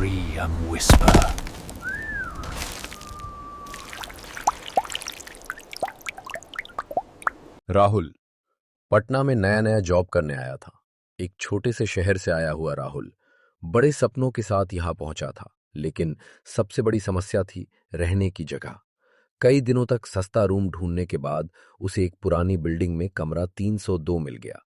scream and whisper. Rahul Patna में नया नया जॉब करने आया था। एक छोटे से शहर से आया हुआ राहुल बड़े सपनों के साथ यहां पहुंचा था, लेकिन सबसे बड़ी समस्या थी रहने की जगह। कई दिनों तक सस्ता रूम ढूंढने के बाद उसे एक पुरानी बिल्डिंग में कमरा 302 मिल गया।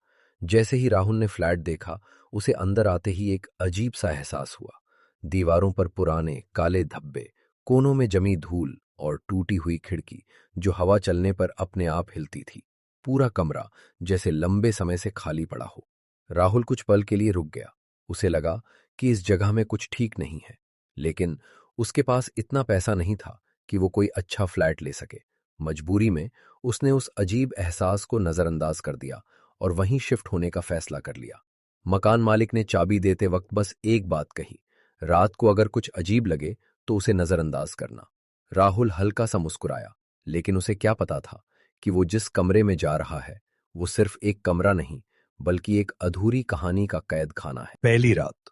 जैसे ही राहुल ने फ्लैट देखा, उसे अंदर आते ही एक अजीब सा एहसास हुआ। दीवारों पर पुराने काले धब्बे, कोनों में जमी धूल और टूटी हुई खिड़की जो हवा चलने पर अपने आप हिलती थी। पूरा कमरा जैसे लंबे समय से खाली पड़ा हो। राहुल कुछ पल के लिए रुक गया। उसे लगा कि इस जगह में कुछ ठीक नहीं है, लेकिन उसके पास इतना पैसा नहीं था कि वो कोई अच्छा फ्लैट ले सके। मजबूरी में उसने उस अजीब एहसास को नजरअंदाज कर दिया और वहीं शिफ्ट होने का फैसला कर लिया। मकान मालिक ने चाबी देते वक्त बस एक बात कही, रात को अगर कुछ अजीब लगे तो उसे नजरअंदाज करना। राहुल हल्का सा मुस्कुराया, लेकिन उसे क्या पता था कि वो जिस कमरे में जा रहा है वो सिर्फ एक कमरा नहीं, बल्कि एक अधूरी कहानी का कैद खाना है। पहली रात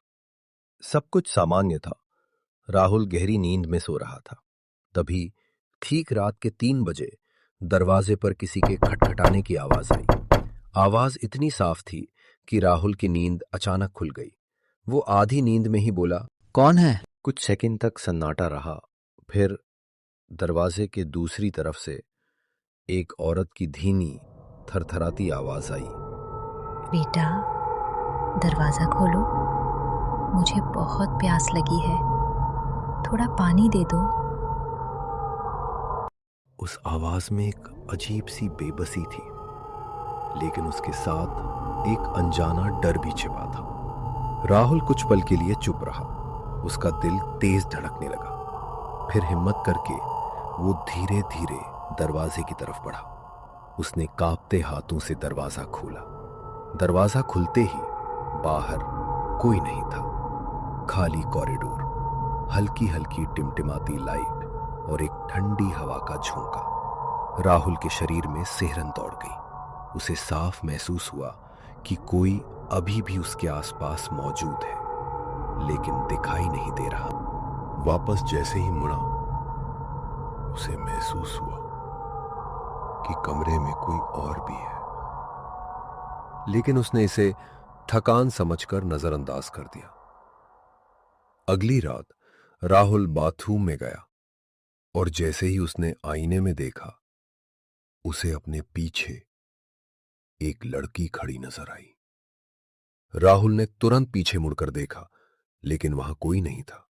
सब कुछ सामान्य था। राहुल गहरी नींद में सो रहा था। तभी ठीक रात के 3 बजे दरवाजे पर किसी के खटखटाने की आवाज आई। आवाज इतनी साफ थी कि राहुल की नींद अचानक खुल गई। वो आधी नींद में ही बोला, कौन है? कुछ सेकंड तक सन्नाटा रहा। फिर दरवाजे के दूसरी तरफ से एक औरत की धीमी थरथराती आवाज आई। बेटा, दरवाजा खोलो, मुझे बहुत प्यास लगी है, थोड़ा पानी दे दो। उस आवाज में एक अजीब सी बेबसी थी, लेकिन उसके साथ एक अनजाना डर भी छिपा था। राहुल कुछ पल के लिए चुप रहा। उसका दिल तेज धड़कने लगा। फिर हिम्मत करके वो धीरे धीरे दरवाजे की तरफ बढ़ा। उसने कांपते हाथों से दरवाजा खोला। दरवाजा खुलते ही बाहर कोई नहीं था। खाली कॉरिडोर, हल्की हल्की टिमटिमाती लाइट और एक ठंडी हवा का झोंका। राहुल के शरीर में सिहरन दौड़ गई। उसे साफ महसूस हुआ कि कोई अभी भी उसके आसपास मौजूद है, लेकिन दिखाई नहीं दे रहा। वापस जैसे ही मुड़ा, उसे महसूस हुआ कि कमरे में कोई और भी है, लेकिन उसने इसे थकान समझकर नजरअंदाज कर दिया। अगली रात राहुल बाथरूम में गया और जैसे ही उसने आईने में देखा, उसे अपने पीछे एक लड़की खड़ी नजर आई। राहुल ने तुरंत पीछे मुड़कर देखा, लेकिन वहां कोई नहीं था।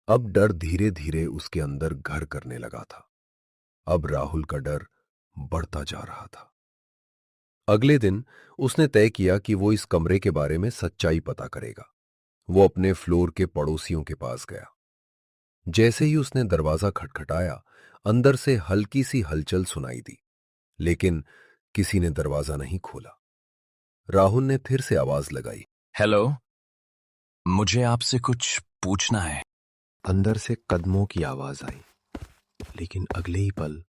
अब डर धीरे धीरे उसके अंदर घर करने लगा था। अब राहुल का डर बढ़ता जा रहा था। अगले दिन उसने तय किया कि वो इस कमरे के बारे में सच्चाई पता करेगा। वो अपने फ्लोर के पड़ोसियों के पास गया। जैसे ही उसने दरवाजा खटखटाया, अंदर से हल्की सी हलचल सुनाई दी, लेकिन किसी ने दरवाजा नहीं खोला। राहुल ने फिर से आवाज लगाई, हेलो, मुझे आपसे कुछ पूछना है। अंदर से कदमों की आवाज आई, लेकिन अगले ही पल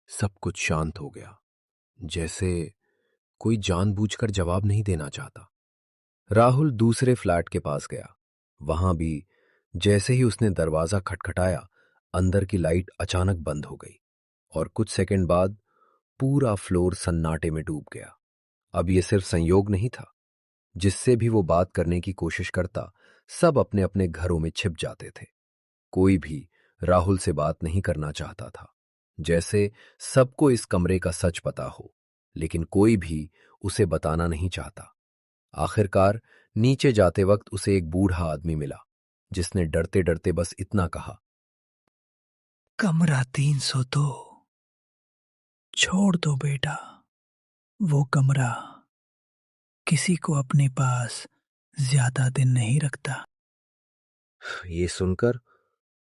सब कुछ शांत हो गया, जैसे कोई जानबूझकर जवाब नहीं देना चाहता। राहुल दूसरे फ्लैट के पास गया। वहां भी जैसे ही उसने दरवाजा खटखटाया, अंदर की लाइट अचानक बंद हो गई और कुछ सेकंड बाद पूरा फ्लोर सन्नाटे में डूब गया। अब यह सिर्फ संयोग नहीं था। जिससे भी वो बात करने की कोशिश करता, सब अपने अपने घरों में छिप जाते थे। कोई भी राहुल से बात नहीं करना चाहता था, जैसे सबको इस कमरे का सच पता हो, लेकिन कोई भी उसे बताना नहीं चाहता। आखिरकार नीचे जाते वक्त उसे एक बूढ़ा आदमी मिला, जिसने डरते डरते बस इतना कहा, कमरा 302, छोड़ दो बेटा, वो कमरा किसी को अपने पास ज्यादा दिन नहीं रखता। ये सुनकर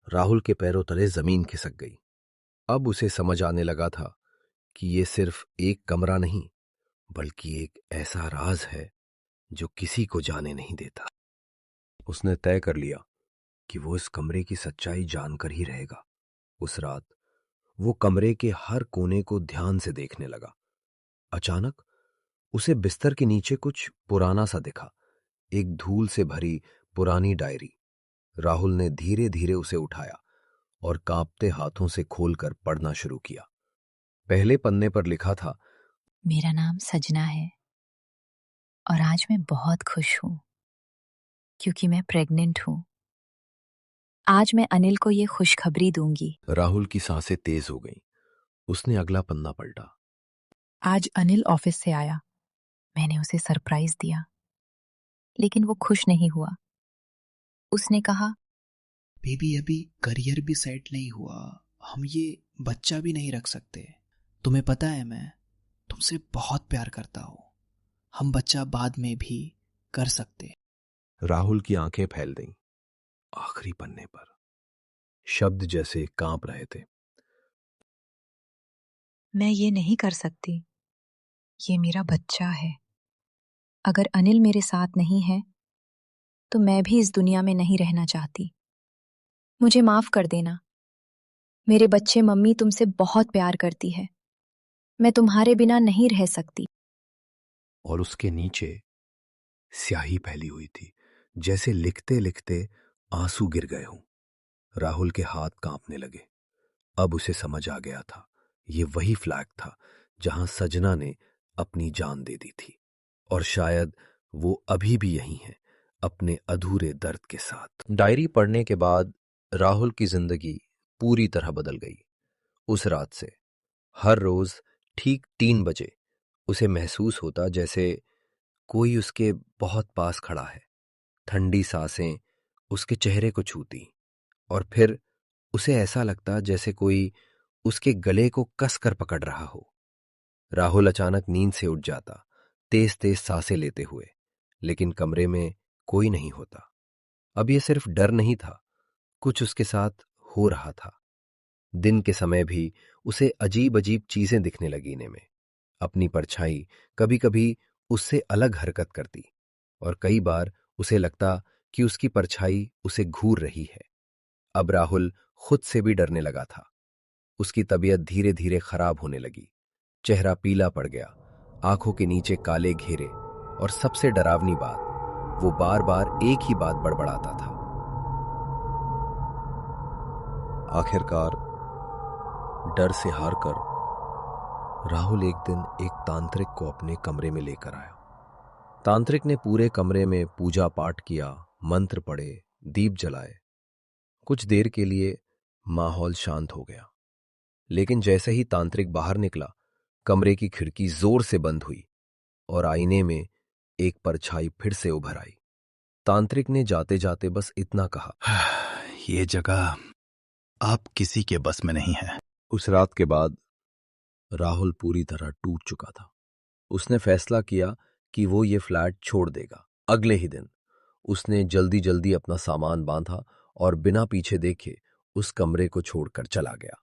राहुल के पैरों तले जमीन खिसक गई। अब उसे समझ आने लगा था कि ये सिर्फ एक कमरा नहीं, बल्कि एक ऐसा राज है जो किसी को जाने नहीं देता। उसने तय कर लिया कि वो इस कमरे की सच्चाई जानकर ही रहेगा। उस रात वो कमरे के हर कोने को ध्यान से देखने लगा। अचानक उसे बिस्तर के नीचे कुछ पुराना सा दिखा, एक धूल से भरी पुरानी डायरी। राहुल ने धीरे धीरे उसे उठाया और कांपते हाथों से खोलकर पढ़ना शुरू किया। पहले पन्ने पर लिखा था, मेरा नाम सजना है और आज मैं बहुत खुश हूं क्योंकि मैं प्रेग्नेंट हूं। आज मैं अनिल को ये खुशखबरी दूंगी। राहुल की सांसें तेज हो गईं। उसने अगला पन्ना पलटा। आज अनिल ऑफिस से आया। मैंने उसे सरप्राइज दिया, लेकिन वो खुश नहीं हुआ। उसने कहा, बेबी अभी करियर भी सेट नहीं हुआ, हम ये बच्चा भी नहीं रख सकते। तुम्हें पता है मैं तुमसे बहुत प्यार करता हूँ, हम बच्चा बाद में भी कर सकते। राहुल की आंखें फैल गईं। आखिरी पन्ने पर शब्द जैसे कांप रहे थे। मैं ये नहीं कर सकती। ये मेरा बच्चा है। अगर अनिल मेरे साथ नहीं है तो मैं भी इस दुनिया में नहीं रहना चाहती। मुझे माफ कर देना। मेरे बच्चे मम्मी तुमसे बहुत प्यार करती है। मैं तुम्हारे बिना नहीं रह सकती। और उसके नीचे स्याही फैली हुई थी, जैसे लिखते लिखते आंसू गिर गए हों। राहुल के हाथ कांपने लगे। अब उसे समझ आ गया था, ये वही फ्लैग था जहां सजना ने अपनी जान दे दी थी, और शायद वो अभी भी यहीं है, अपने अधूरे दर्द के साथ। डायरी पढ़ने के बाद राहुल की जिंदगी पूरी तरह बदल गई। उस रात से हर रोज ठीक 3 बजे उसे महसूस होता जैसे कोई उसके बहुत पास खड़ा है। ठंडी सांसें उसके चेहरे को छूती, और फिर उसे ऐसा लगता जैसे कोई उसके गले को कसकर पकड़ रहा हो। राहुल अचानक नींद से उठ जाता, तेज तेज सांसें लेते हुए, लेकिन कमरे में कोई नहीं होता। अब यह सिर्फ डर नहीं था, कुछ उसके साथ हो रहा था। दिन के समय भी उसे अजीब अजीब चीजें दिखने लगीने में। अपनी परछाई कभी कभी उससे अलग हरकत करती, और कई बार उसे लगता कि उसकी परछाई उसे घूर रही है। अब राहुल खुद से भी डरने लगा था। उसकी तबीयत धीरे धीरे खराब होने लगी। चेहरा पीला पड़ गया, आंखों के नीचे काले घेरे, और सबसे डरावनी बात, वो बार बार एक ही बात बड़बड़ाता था। आखिरकार डर से हारकर राहुल एक दिन एक तांत्रिक को अपने कमरे में लेकर आया। तांत्रिक ने पूरे कमरे में पूजा पाठ किया, मंत्र पढ़े, दीप जलाए। कुछ देर के लिए माहौल शांत हो गया, लेकिन जैसे ही तांत्रिक बाहर निकला, कमरे की खिड़की जोर से बंद हुई और आईने में एक परछाई फिर से उभर आई। तांत्रिक ने जाते जाते बस इतना कहा, ये जगह आप किसी के बस में नहीं है। उस रात के बाद राहुल पूरी तरह टूट चुका था। उसने फैसला किया कि वो ये फ्लैट छोड़ देगा। अगले ही दिन उसने जल्दी जल्दी अपना सामान बांधा और बिना पीछे देखे उस कमरे को छोड़कर चला गया।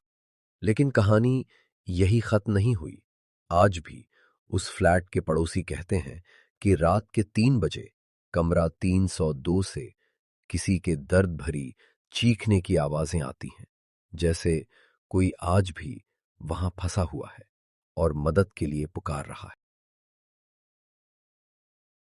लेकिन कहानी यही खत्म नहीं हुई। आज भी उस फ्लैट के पड़ोसी कहते हैं कि रात के 3 बजे कमरा 302 से किसी के दर्द भरी चीखने की आवाजें आती हैं, जैसे कोई आज भी वहां फंसा हुआ है और मदद के लिए पुकार रहा है।